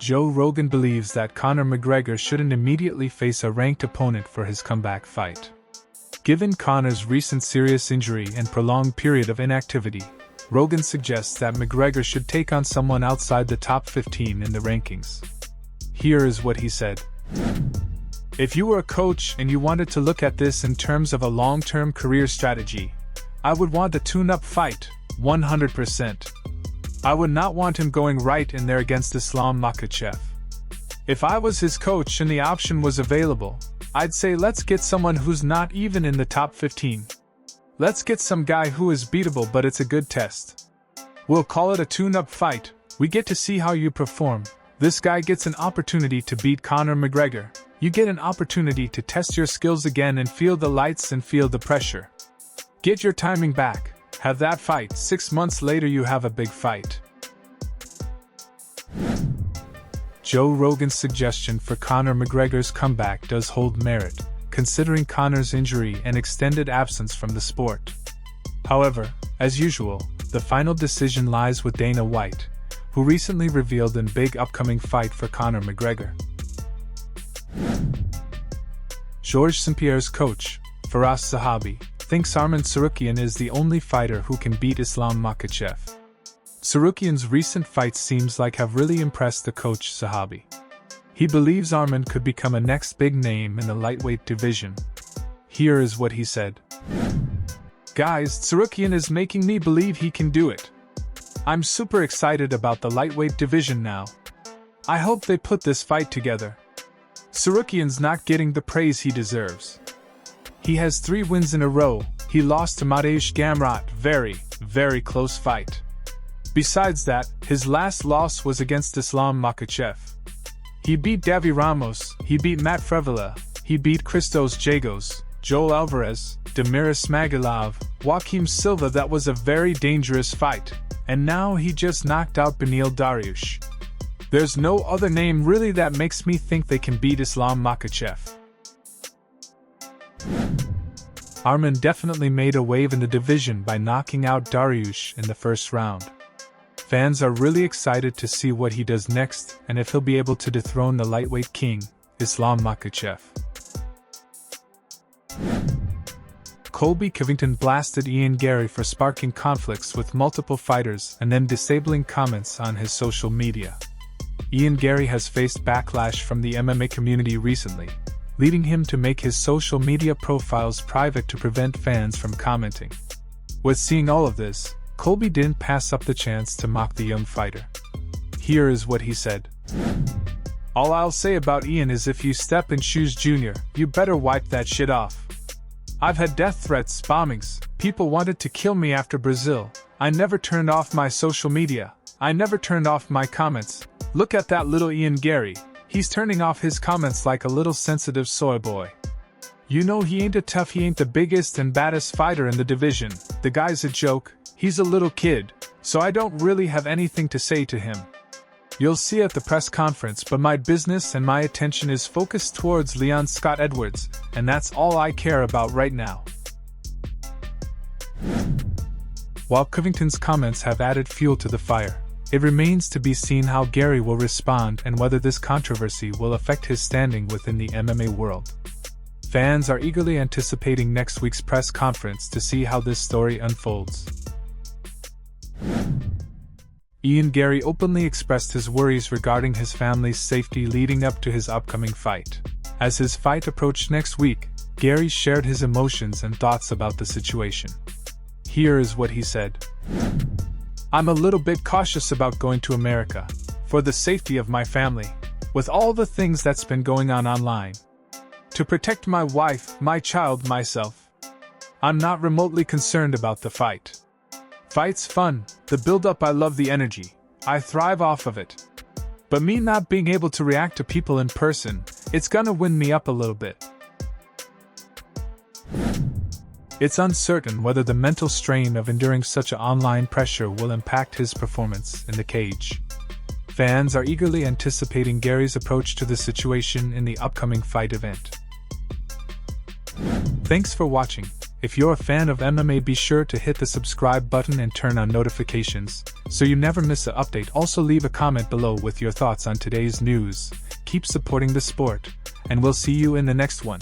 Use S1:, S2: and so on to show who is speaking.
S1: Joe Rogan believes that Conor McGregor shouldn't immediately face a ranked opponent for his comeback fight. Given Conor's recent serious injury and prolonged period of inactivity, Rogan suggests that McGregor should take on someone outside the top 15 in the rankings. Here is what he said. If you were a coach and you wanted to look at this in terms of a long-term career strategy, I would want a tune-up fight, 100%. I would not want him going right in there against Islam Makhachev. If I was his coach and the option was available, I'd say let's get someone who's not even in the top 15. Let's get some guy who is beatable but it's a good test. We'll call it a tune-up fight, we get to see how you perform. This guy gets an opportunity to beat Conor McGregor. You get an opportunity to test your skills again and feel the lights and feel the pressure. Get your timing back. Have that fight. 6 months later you have a big fight. Joe Rogan's suggestion for Conor McGregor's comeback does hold merit, considering Conor's injury and extended absence from the sport. However, as usual, the final decision lies with Dana White, who recently revealed a big upcoming fight for Conor McGregor. Georges St-Pierre's coach, Firas Zahabi, thinks Arman Tsarukyan is the only fighter who can beat Islam Makhachev. Tsarukyan's recent fights seems like have really impressed the coach Zahabi. He believes Arman could become a next big name in the lightweight division. Here is what he said. Guys, Tsarukyan is making me believe he can do it. I'm super excited about the lightweight division now. I hope they put this fight together. Tsarukyan's not getting the praise he deserves. He has 3 wins in a row. He lost to Mateusz Gamrot, very close fight. Besides that, his last loss was against Islam Makhachev. He beat Davi Ramos, he beat Matt Frevela, he beat Christos Giagos, Joel Alvarez, Demiris Smagilov, Joaquim Silva. That was a very dangerous fight, and now he just knocked out Beneil Dariush. There's no other name really that makes me think they can beat Islam Makhachev. Arman definitely made a wave in the division by knocking out Dariush in the first round. Fans are really excited to see what he does next and if he'll be able to dethrone the lightweight king, Islam Makhachev. Colby Covington blasted Garry for sparking conflicts with multiple fighters and then disabling comments on his social media. Garry has faced backlash from the MMA community recently, leading him to make his social media profiles private to prevent fans from commenting. With seeing all of this, Colby didn't pass up the chance to mock the young fighter. Here is what he said. All I'll say about Ian is if you step in shoes Junior, you better wipe that shit off. I've had death threats, bombings, people wanted to kill me after Brazil. I never turned off my social media. I never turned off my comments. Look at that little Garry. He's turning off his comments like a little sensitive soy boy. You know he ain't he ain't the biggest and baddest fighter in the division. The guy's a joke. He's a little kid, so I don't really have anything to say to him. You'll see at the press conference, but my business and my attention is focused towards Leon Scott Edwards, and that's all I care about right now. While Covington's comments have added fuel to the fire, it remains to be seen how Garry will respond and whether this controversy will affect his standing within the MMA world. Fans are eagerly anticipating next week's press conference to see how this story unfolds. Garry openly expressed his worries regarding his family's safety leading up to his upcoming fight. As his fight approached next week, Garry shared his emotions and thoughts about the situation. Here is what he said. I'm a little bit cautious about going to America, for the safety of my family, with all the things that's been going on online. To protect my wife, my child, myself. I'm not remotely concerned about the fight. Fight's fun, the build-up, I love the energy, I thrive off of it. But me not being able to react to people in person, it's gonna wind me up a little bit. It's uncertain whether the mental strain of enduring such an online pressure will impact his performance in the cage. Fans are eagerly anticipating Garry's approach to the situation in the upcoming fight event. Thanks for watching. If you're a fan of MMA, be sure to hit the subscribe button and turn on notifications, so you never miss an update. Also leave a comment below with your thoughts on today's news. Keep supporting the sport, and we'll see you in the next one.